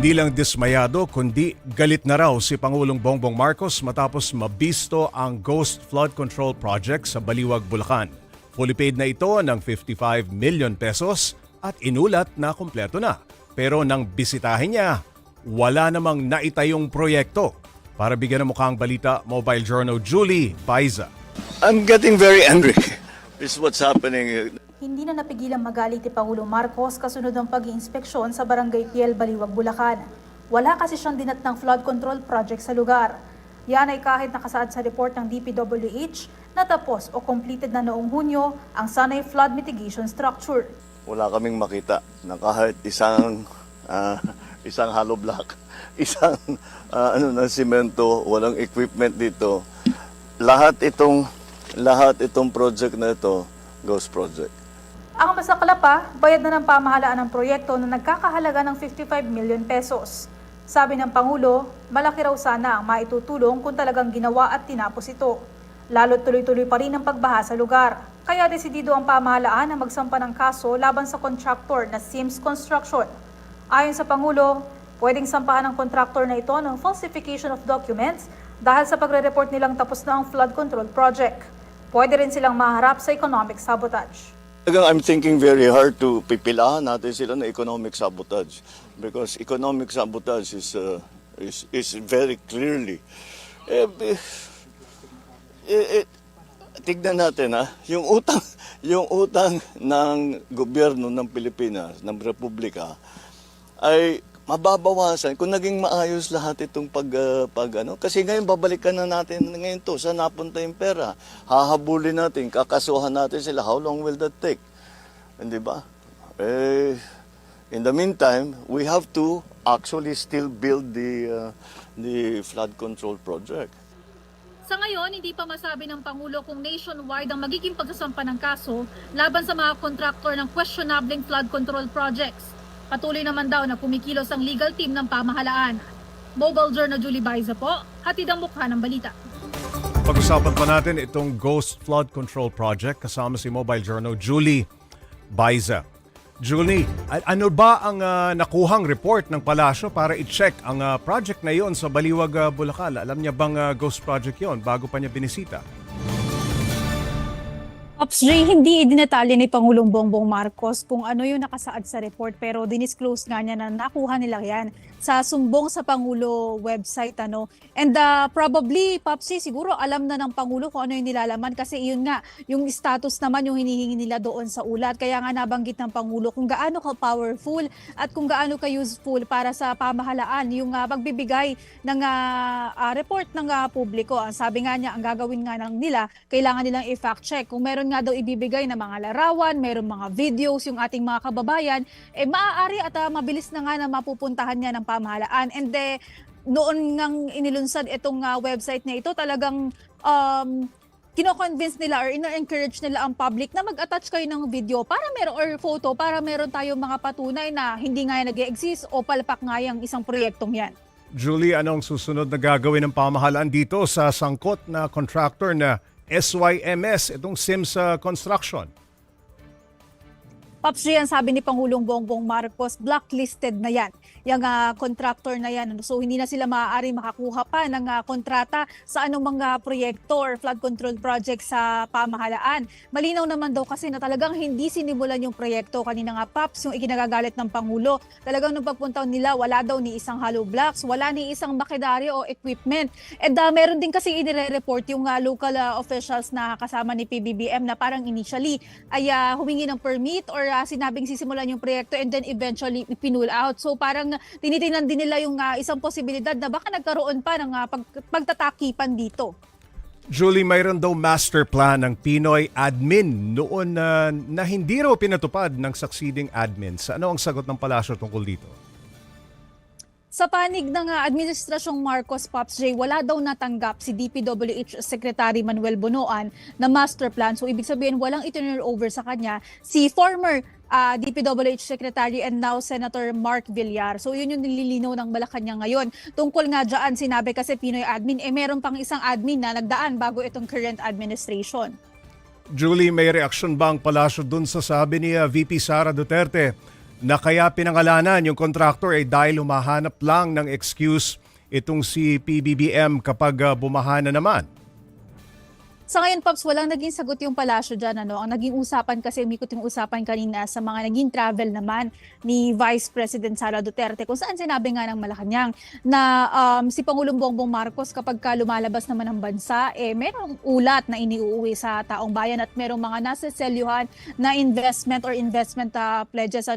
Hindi lang dismayado kundi galit na raw si Pangulong Bongbong Marcos matapos mabisto ang Ghost Flood Control Project sa Baliwag, Bulacan. Fully paid na ito ng 55 million pesos at inulat na kumpleto na. Pero nang bisitahin niya, wala namang naitayong proyekto. Para bigyan ng mukhang balita, Mobile Journal Julie Baiza. I'm getting very angry. This is what's happening. Hindi na napigilang magalit ni Pangulong Marcos kasunod ng pag-iinspeksyon sa Barangay Piel, Baliwag, Bulacan. Wala kasi siyang dinat ng flood control project sa lugar. Yan ay kahit nakasaad sa report ng DPWH na tapos o completed na noong Hunyo ang Sanay Flood Mitigation Structure. Wala kaming makita na kahit isang hollow block, isang na simento, walang equipment dito. Lahat itong project na ito, ghost project. Ang masakla pa, bayad na ng pamahalaan ng proyekto na nagkakahalaga ng 55 million pesos. Sabi ng Pangulo, malaki raw sana ang maitutulong kung talagang ginawa at tinapos ito. Lalo't tuloy-tuloy pa rin ang pagbaha sa lugar. Kaya desidido ang pamahalaan na magsampa ng kaso laban sa contractor na Sims Construction. Ayon sa Pangulo, pwedeng sampahan ng contractor na ito ng falsification of documents dahil sa pagre-report nilang tapos na ang flood control project. Pwede rin silang maharap sa economic sabotage. I'm thinking very hard to pipilahan natin sila na economic sabotage because economic sabotage is very clearly tignan natin yung utang ng gobyerno ng Pilipinas, ng Republika ay mababawasan kung naging maayos lahat itong kasi ngayon babalikan na natin ngayon to saan napunta yung pera, hahabulin natin, kakasuhan natin sila, how long will that take? Hindi ba? In the meantime, we have to actually still build the flood control project. Sa ngayon, hindi pa masabi ng Pangulo kung nationwide ang magiging pagsasampa ng kaso laban sa mga kontraktor ng questionable flood control projects. Patuloy naman daw na kumikilos ang legal team ng pamahalaan. Mobile Journal Julie Baiza po, hatid ang mukha ng balita. Pag-usapan pa natin itong Ghost Flood Control Project kasama si Mobile Journal Julie Baiza. Julie, ano ba ang nakuhang report ng palasyo para i-check ang project na yon sa Baliwag, Bulacan? Alam niya bang ghost project yon bago pa niya binisita? Ops Ray, hindi idinatali ni Pangulong Bongbong Marcos kung ano yung nakasaad sa report pero dinisclose nga niya na nakuha nila yan sa sumbong sa Pangulo website. And probably, Popsi, siguro alam na ng Pangulo kung ano yung nilalaman kasi yun nga, yung status naman yung hinihingi nila doon sa ulat. Kaya nga nabanggit ng Pangulo kung gaano ka-powerful at kung gaano ka-useful para sa pamahalaan yung pagbibigay ng report ng publiko. Ang sabi nga niya, ang gagawin nga ng nila, kailangan nilang i-fact check. Kung meron nga daw ibibigay na mga larawan, meron mga videos yung ating mga kababayan, maaari at mabilis na nga na mapupuntahan niya ng pamahalaan. And noon ngang inilunsad itong website na ito, talagang kino-convince nila or ina-encourage nila ang public na mag-attach kayo ng video para meron or photo para meron tayong mga patunay na hindi nga nag-e-exist o palpak nga yung isang proyektong yan. Julie, anong susunod na gagawin ng pamahalaan dito sa sangkot na contractor na SYMS, itong Sims Construction? Pops Ray, sabi ni Pangulong Bongbong Marcos, blacklisted na yan, yung contractor na yan. So hindi na sila maaari makakuha pa ng kontrata sa anong mga proyekto or flood control project sa pamahalaan. Malinaw naman daw kasi na talagang hindi sinimulan yung proyekto. Kanina nga, Pops, yung ikinagagalit ng Pangulo, talagang nung pagpuntaw nila, wala daw ni isang hollow blocks, wala ni isang makidaryo o equipment. And meron din kasi inire-report yung local officials na kasama ni PBBM na parang initially ay humingi ng permit or sinabing sisimulan yung proyekto and then eventually ipinul out. So parang tinitingnan din nila yung isang posibilidad na baka nagkaroon pa ng pagtatakipan dito. Julie, mayroon daw master plan ng Pinoy admin noon na hindi raw pinatupad ng succeeding admins. Ano ang sagot ng palasyo tungkol dito? Sa panig ng Administrasyong Marcos, Pops Ray, wala daw natanggap si DPWH Secretary Manuel Bonoan na master plan. So ibig sabihin walang itinurn over sa kanya si former DPWH Secretary and now Senator Mark Villar. So yun yung nililinaw ng Malacanang ngayon. Tungkol nga dyan, sinabi kasi Pinoy admin, meron pang isang admin na nagdaan bago itong current administration. Julie, may reaksyon ba ang palasyo dun sa sabi ni VP Sara Duterte na kaya pinangalanan yung contractor ay dahil humahanap lang ng excuse itong si PBBM kapag bumaha na naman. Sa ngayon, Pops, walang naging sagot yung palasyo dyan. Ang naging usapan kasi, umikot yung usapan kanina sa mga naging travel naman ni Vice President Sara Duterte, kung saan sinabi nga ng Malacanang na si Pangulong Bongbong Marcos kapag ka lumalabas naman ng bansa, merong ulat na iniuuwi sa taong bayan at merong mga nasaselyuhan na investment or investment pledges.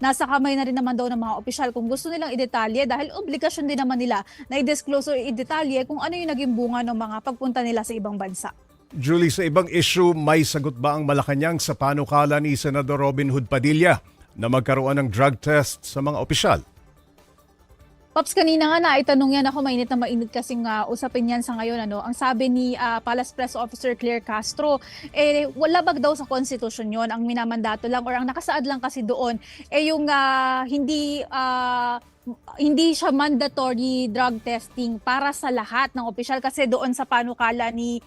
Nasa kamay na rin naman daw ng mga opisyal kung gusto nilang idetalye dahil obligasyon din naman nila na i-disclose o idetalye kung ano yung naging bunga ng mga pagpunta nila sa ibang bansa. Julie, sa ibang issue, may sagot ba ang Malacanang sa panukala ni Senador Robin Hood Padilla na magkaroon ng drug test sa mga opisyal? Pops, kanina nga naitanong yan ako, mainit na mainit kasing usapin yan sa ngayon. Ang sabi ni Palace Press Officer Claire Castro, wala bag daw sa konstitusyon yon, ang minamandato lang or ang nakasaad lang kasi doon, yung hindi siya mandatory drug testing para sa lahat ng opisyal kasi doon sa panukala ni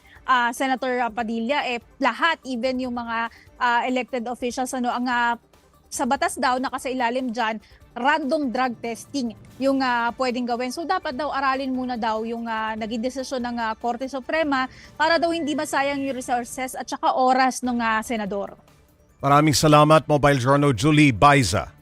Senator Padilla, lahat, even yung mga elected officials, ang sa batas daw nakasailalim dyan, random drug testing yung pwedeng gawin. So dapat daw aralin muna daw yung naging desisyon ng Korte Suprema para daw hindi masayang yung resources at saka oras ng senador. Maraming salamat, Mobile Journal Julie Baiza.